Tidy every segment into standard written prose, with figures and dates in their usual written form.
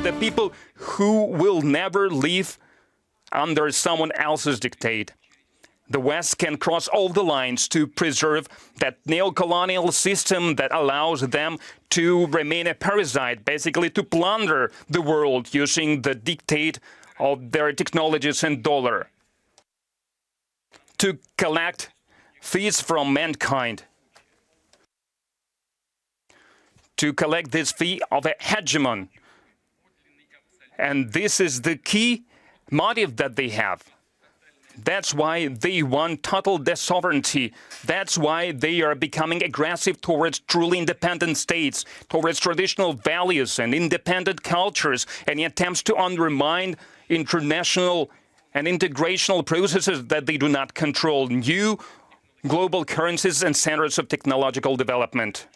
the people who will never live under someone else's dictate. The West can cross all the lines to preserve that neocolonial system that allows them to remain a parasite, basically to plunder the world using the dictate of their technologies and dollar, to collect fees from mankind, to collect this fee of a hegemon. And this is the key motive that they have. That's why they want total sovereignty. That's why they are becoming aggressive towards truly independent states, towards traditional values and independent cultures, and attempts to undermine international and integrational processes that they do not control, new global currencies and centers of technological development.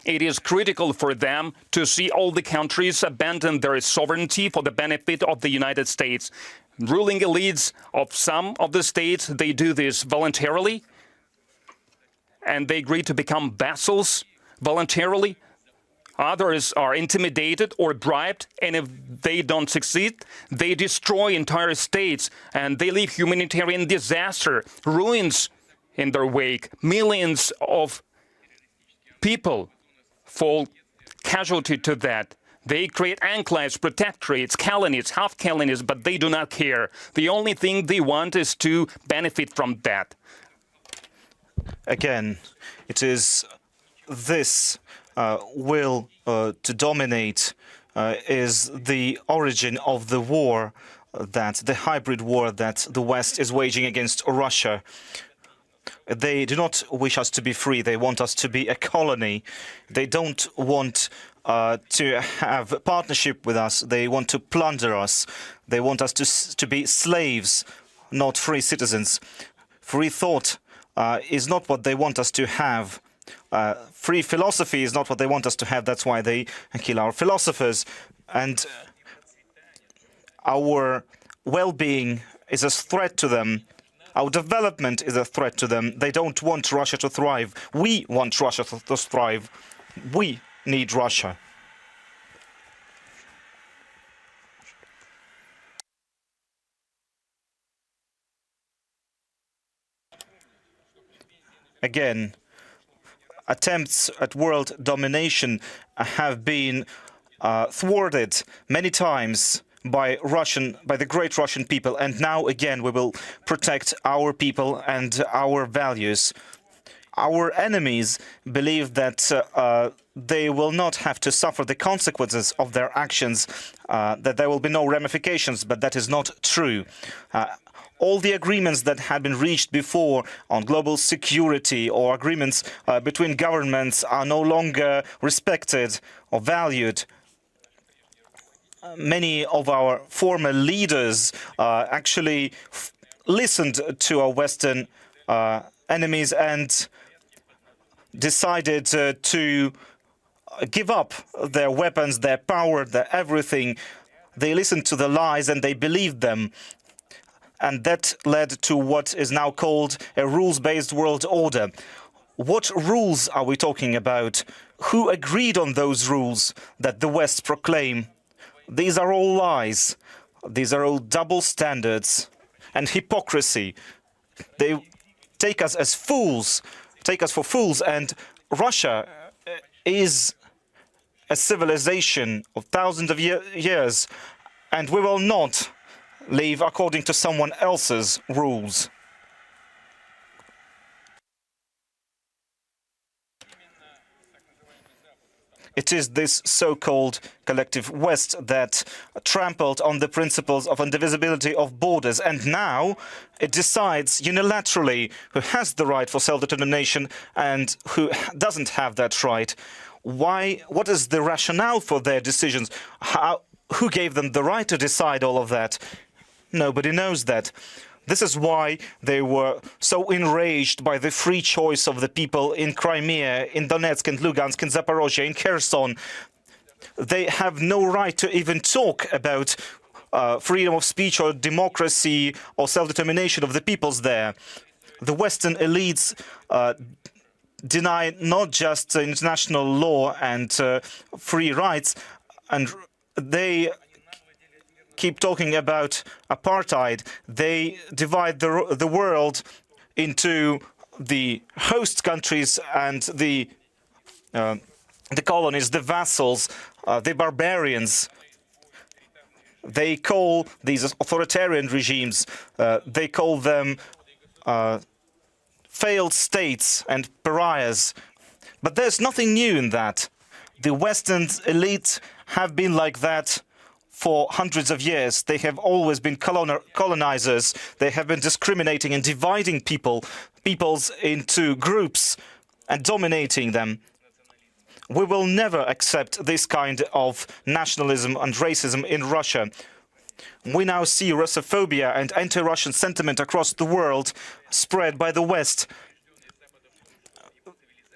It is critical for them to see all the countries abandon their sovereignty for the benefit of the United States. Ruling elites of some of the states, they do this voluntarily, and they agree to become vassals voluntarily. Others are intimidated or bribed, and if they don't succeed, they destroy entire states, and they leave humanitarian disaster, ruins in their wake. Millions of people fall casualty to that. They create enclaves, protectorates, colonies, half colonies, but they do not care. The only thing they want is to benefit from that. Again, it is this will to dominate is the origin of the war, the hybrid war that the West is waging against Russia. They do not wish us to be free. They want us to be a colony. They don't want to have a partnership with us. They want to plunder us. They want us to be slaves, not free citizens. Free thought is not what they want us to have. Free philosophy is not what they want us to have. That's why they kill our philosophers. And our well-being is a threat to them. Our development is a threat to them. They don't want Russia to thrive. We want Russia to thrive. We need Russia. Again, attempts at world domination have been thwarted many times by the great Russian people, and now again we will protect our people and our values. Our enemies believe that they will not have to suffer the consequences of their actions, that there will be no ramifications, but that is not true. All the agreements that had been reached before on global security or agreements between governments are no longer respected or valued. Many of our former leaders actually listened to our Western enemies and decided to give up their weapons, their power, their everything. They listened to the lies and they believed them. And that led to what is now called a rules-based world order. What rules are we talking about? Who agreed on those rules that the West proclaim? These are all lies. These are all double standards and hypocrisy. They take us as fools, take us for fools, and Russia is a civilization of thousands of years, and we will not live according to someone else's rules. It is this so-called collective West that trampled on the principles of indivisibility of borders, and now it decides unilaterally who has the right for self-determination and who doesn't have that right. Why? What is the rationale for their decisions? Who gave them the right to decide all of that? Nobody knows that. This is why they were so enraged by the free choice of the people in Crimea, in Donetsk, in Luhansk, in Zaporizhzhia, in Kherson. They have no right to even talk about freedom of speech or democracy or self-determination of the peoples there. The Western elites deny not just international law and free rights and they keep talking about apartheid. They divide the world into the host countries and the colonies, the vassals, the barbarians. They call these authoritarian regimes, they call them failed states and pariahs. But there's nothing new in that. The Western elite have been like that for hundreds of years. They have always been colonizers. They have been discriminating and dividing peoples into groups and dominating them. We will never accept this kind of nationalism and racism in Russia. We now see Russophobia and anti-Russian sentiment across the world spread by the West.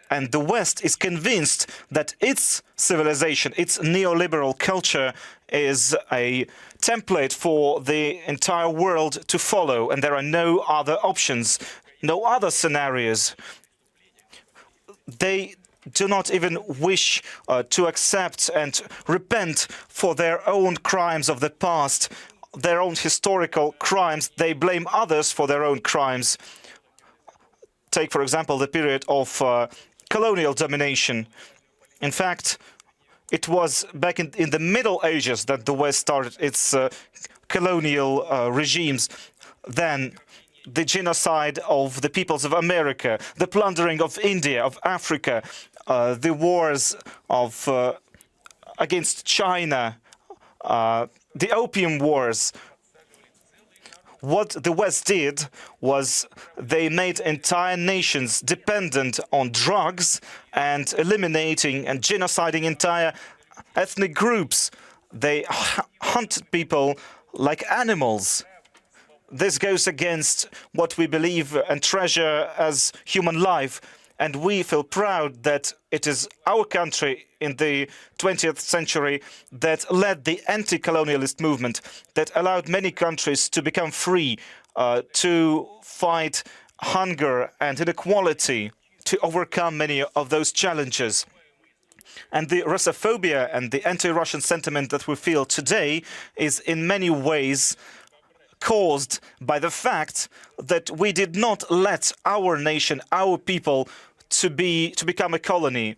And the West is convinced that its civilization, its neoliberal culture, is a template for the entire world to follow, and there are no other options, no other scenarios. They do not even wish to accept and repent for their own crimes of the past, their own historical crimes. They blame others for their own crimes. Take, for example, the period of colonial domination. In fact, it was back in the Middle Ages that the West started its colonial regimes. Then the genocide of the peoples of America, the plundering of India, of Africa, the wars of against China, the Opium Wars. What the West did was they made entire nations dependent on drugs and eliminating and genociding entire ethnic groups. They hunted people like animals. This goes against what we believe and treasure as human life. And we feel proud that it is our country in the 20th century that led the anti-colonialist movement, that allowed many countries to become free, to fight hunger and inequality, to overcome many of those challenges. And the Russophobia and the anti-Russian sentiment that we feel today is in many ways caused by the fact that we did not let our nation, our people, to become a colony.